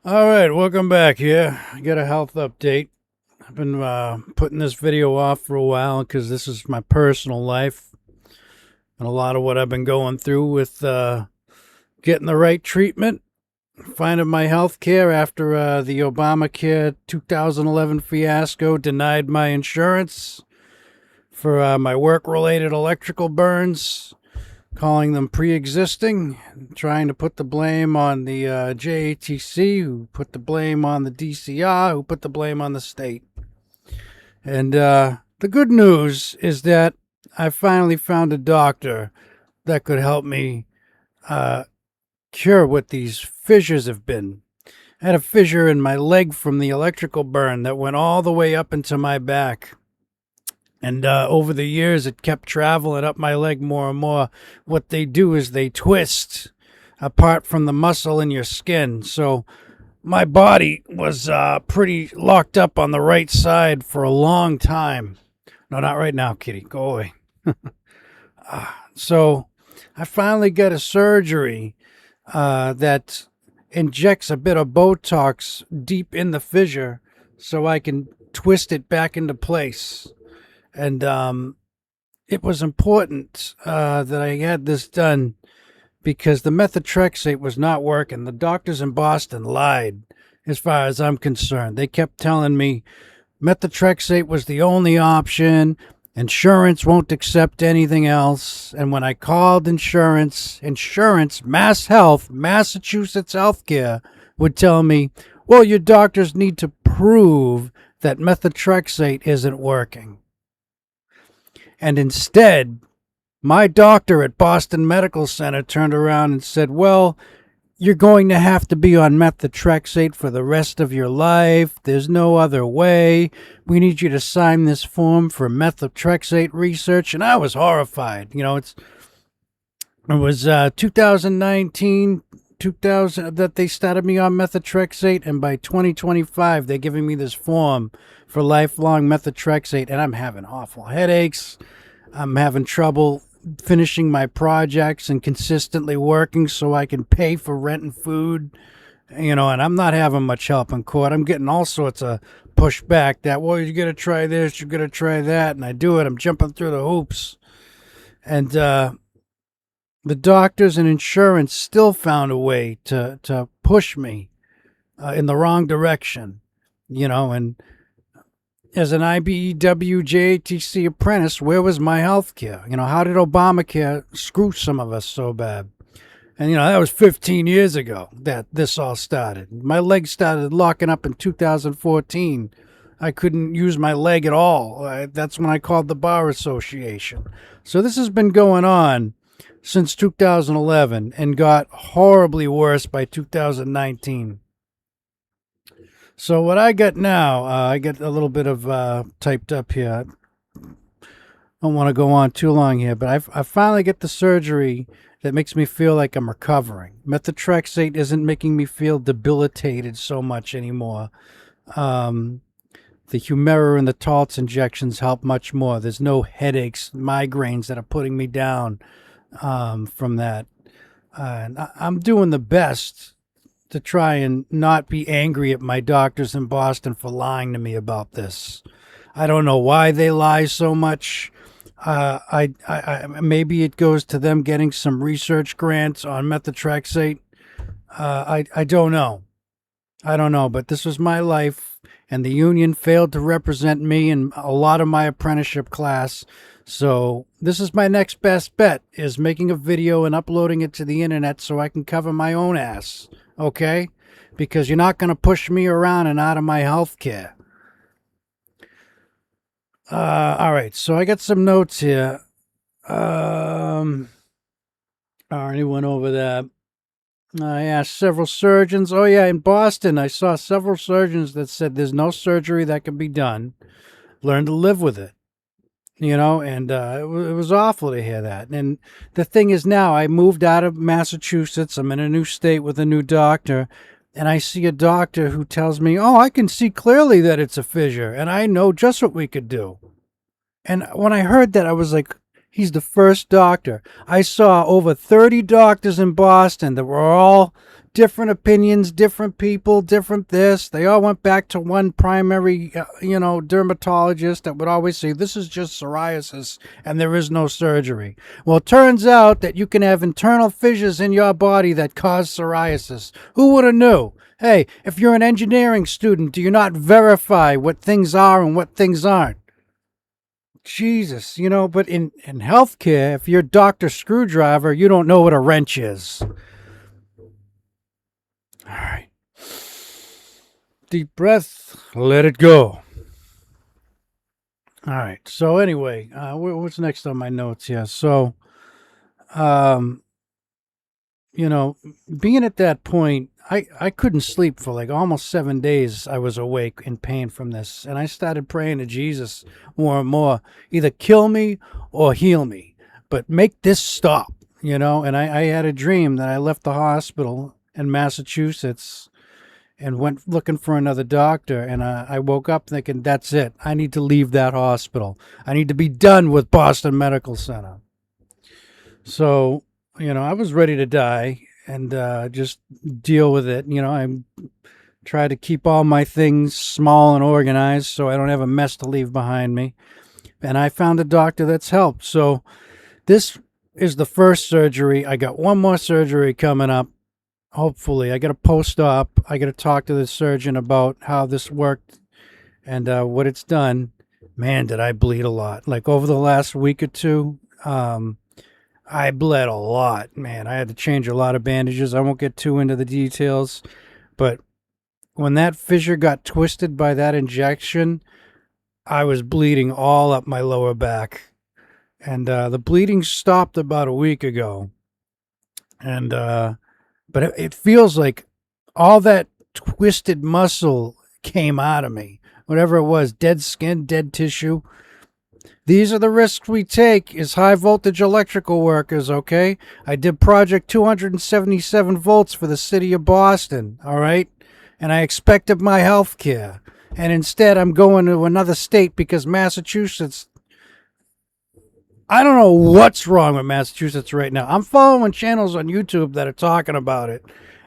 All right, welcome back here. I got a health update. I've been putting this video off for a while because this is my personal life and a lot of what I've been going through with getting the right treatment, finding my health care after the Obamacare 2011 fiasco denied my insurance for my work-related electrical burns, calling them pre-existing, trying to put the blame on the JATC, who put the blame on the DCR, who put the blame on the state. And the good news is that I finally found a doctor that could help me cure what these fissures have been. I had a fissure in my leg from the electrical burn that went all the way up into my back. And over the years, it kept traveling up my leg more and more. What they do is they twist apart from the muscle in your skin. So my body was pretty locked up on the right side for a long time. No, not right now, kitty. Go away. So I finally got a surgery that injects a bit of Botox deep in the fissure so I can twist it back into place. And it was important that I had this done because the methotrexate was not working. The doctors in Boston lied as far as I'm concerned. They kept telling me methotrexate was the only option. Insurance won't accept anything else. And when I called insurance, Mass Health, Massachusetts Healthcare would tell me, well, your doctors need to prove that methotrexate isn't working. And instead, my doctor at Boston Medical Center turned around and said, well, you're going to have to be on methotrexate for the rest of your life. There's no other way. We need you to sign this form for methotrexate research. And I was horrified. You know, it was 2019, 2000 that they started me on methotrexate. And by 2025, they're giving me this form for lifelong methotrexate. And I'm having awful headaches. I'm having trouble finishing my projects and consistently working so I can pay for rent and food, and I'm not having much help in court. I'm getting all sorts of pushback that, well, you got to try this, you got to try that, and I do it. I'm jumping through the hoops. And the doctors and insurance still found a way to push me in the wrong direction, and as an IBEW JATC apprentice, where was my health care? How did Obamacare screw some of us so bad? And, that was 15 years ago that this all started. My leg started locking up in 2014. I couldn't use my leg at all. That's when I called the Bar Association. So this has been going on since 2011 and got horribly worse by 2019. So what I got now, I get a little bit of typed up here. I don't want to go on too long here, but I finally get the surgery that makes me feel like I'm recovering. Methotrexate isn't making me feel debilitated so much anymore. The Humira and the Taltz injections help much more. There's no headaches, migraines that are putting me down from that. And I'm doing the best to try and not be angry at my doctors in Boston for lying to me about this. I don't know why they lie so much. I maybe it goes to them getting some research grants on methotrexate. I don't know. I don't know, but this was my life, and the union failed to represent me in a lot of my apprenticeship class. So this is my next best bet, is making a video and uploading it to the internet so I can cover my own ass. Okay? Because you're not going to push me around and out of my health care. All right, so I got some notes here. I already went over that. I asked several surgeons. Oh, yeah, in Boston, I saw several surgeons that said there's no surgery that can be done. Learn to live with it. And it was awful to hear that. And the thing is now, I moved out of Massachusetts. I'm in a new state with a new doctor. And I see a doctor who tells me, oh, I can see clearly that it's a fissure. And I know just what we could do. And when I heard that, I was like, he's the first doctor. I saw over 30 doctors in Boston that were all different opinions, different people, different this. They all went back to one primary, dermatologist that would always say, this is just psoriasis and there is no surgery. Well, it turns out that you can have internal fissures in your body that cause psoriasis. Who would have knew? Hey, if you're an engineering student, do you not verify what things are and what things aren't? Jesus, but in healthcare, if you're Dr. Screwdriver, you don't know what a wrench is. All right. Deep breath. Let it go. All right. So anyway, what's next on my notes here? So, being at that point, I couldn't sleep for like almost 7 days. I was awake in pain from this. And I started praying to Jesus more and more, either kill me or heal me, but make this stop, And I had a dream that I left the hospital in Massachusetts and went looking for another doctor. And I woke up thinking, that's it. I need to leave that hospital. I need to be done with Boston Medical Center. So, I was ready to die and just deal with it. I try to keep all my things small and organized so I don't have a mess to leave behind me. And I found a doctor that's helped. So this is the first surgery. I got one more surgery coming up. Hopefully, I got a post-op. I got to talk to the surgeon about how this worked and what it's done. Man, did I bleed a lot. Like over the last week or two, I bled a lot, man. I had to change a lot of bandages. I won't get too into the details, but when that fissure got twisted by that injection, I was bleeding all up my lower back. And the bleeding stopped about a week ago. And but it feels like all that twisted muscle came out of me. Whatever it was, dead skin, dead tissue. These are the risks we take as high voltage electrical workers, okay? I did project 277 volts for the city of Boston, all right? And I expected my health care. And instead, I'm going to another state because Massachusetts, I don't know what's wrong with Massachusetts right now. I'm following channels on YouTube that are talking about it.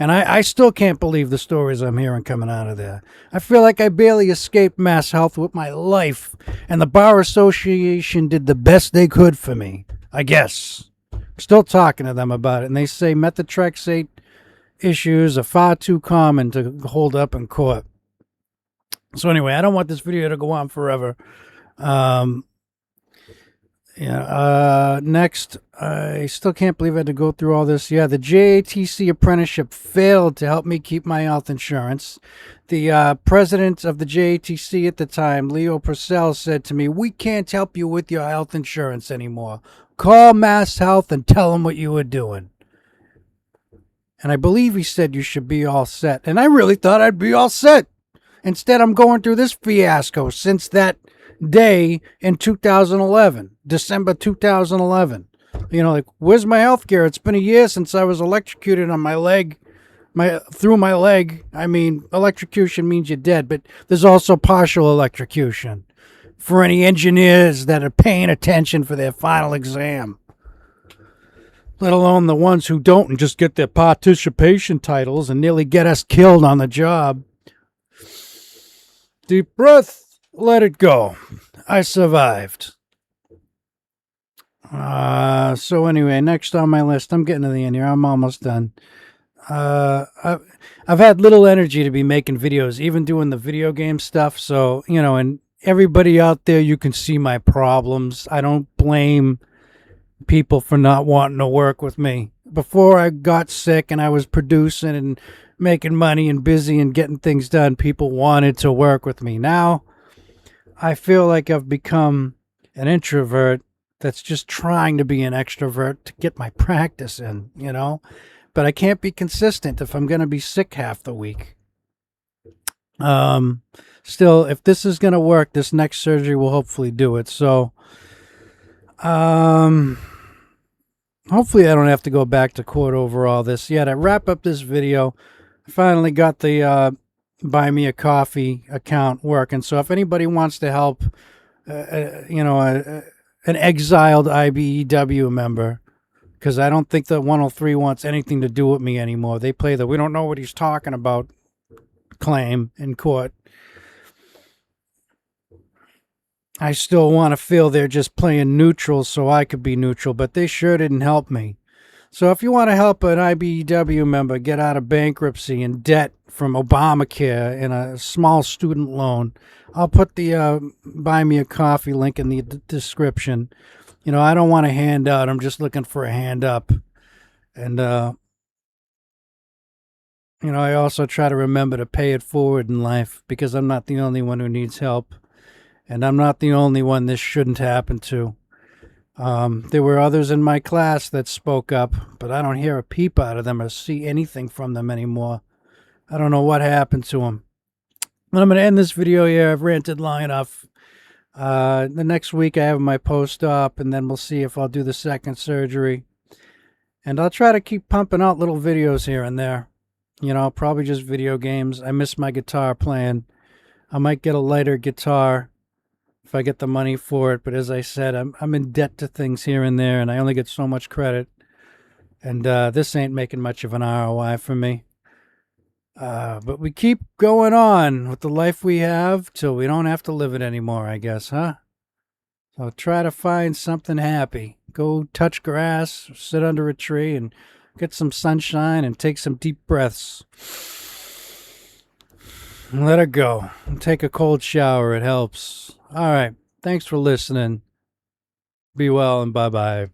And I still can't believe the stories I'm hearing coming out of there. I feel like I barely escaped Mass Health with my life. And the Bar Association did the best they could for me, I guess. I'm still talking to them about it. And they say methotrexate issues are far too common to hold up in court. So anyway, I don't want this video to go on forever. Next, I still can't believe I had to go through all this. Yeah, the JATC apprenticeship failed to help me keep my health insurance. The president of the JATC at the time, Leo Purcell, said to me, we can't help you with your health insurance anymore. Call Mass Health and tell them what you were doing. And I believe he said you should be all set. And I really thought I'd be all set. Instead, I'm going through this fiasco since that day in 2011, December 2011. Where's my health care? It's been a year since I was electrocuted on my leg, through my leg. I mean, electrocution means you're dead, but there's also partial electrocution for any engineers that are paying attention for their final exam, let alone the ones who don't and just get their participation titles and nearly get us killed on the job. Deep breath, let it go. I survived. So anyway, next on my list, I'm getting to the end here. I'm almost done. I've had little energy to be making videos, even doing the video game stuff. So, and everybody out there, you can see my problems. I don't blame people for not wanting to work with me. Before I got sick and I was producing and making money and busy and getting things done, people wanted to work with me. Now, I feel like I've become an introvert that's just trying to be an extrovert to get my practice in, But I can't be consistent if I'm going to be sick half the week. Still, if this is going to work, this next surgery will hopefully do it. So, hopefully I don't have to go back to court over all this. Yeah, to wrap up this video, I finally got the Buy Me a Coffee account working. So if anybody wants to help, an exiled IBEW member because I don't think that 103 wants anything to do with me anymore. They play the "we don't know what he's talking about" claim in court. I still want to feel they're just playing neutral so I could be neutral, but they sure didn't help me. So if you want to help an IBEW member get out of bankruptcy and debt from Obamacare and a small student loan, I'll put the buy me a coffee link in the description. You know, I don't want a handout. I'm just looking for a hand up. And, you know, I also try to remember to pay it forward in life because I'm not the only one who needs help. And I'm not the only one this shouldn't happen to. There were others in my class that spoke up, but I don't hear a peep out of them or see anything from them anymore. I don't know what happened to them. But I'm going to end this video here. I've ranted long enough. The next week I have my post-op, and then we'll see if I'll do the second surgery. And I'll try to keep pumping out little videos here and there. You know, probably just video games. I miss my guitar playing. I might get a lighter guitar if I get the money for it. But as I said, I'm in debt to things here and there, and I only get so much credit. And this ain't making much of an ROI for me. But we keep going on with the life we have till we don't have to live it anymore, I guess, huh? So try to find something happy. Go touch grass, sit under a tree, and get some sunshine and take some deep breaths. Let it go. Take a cold shower. It helps. All right. Thanks for listening. Be well and bye-bye.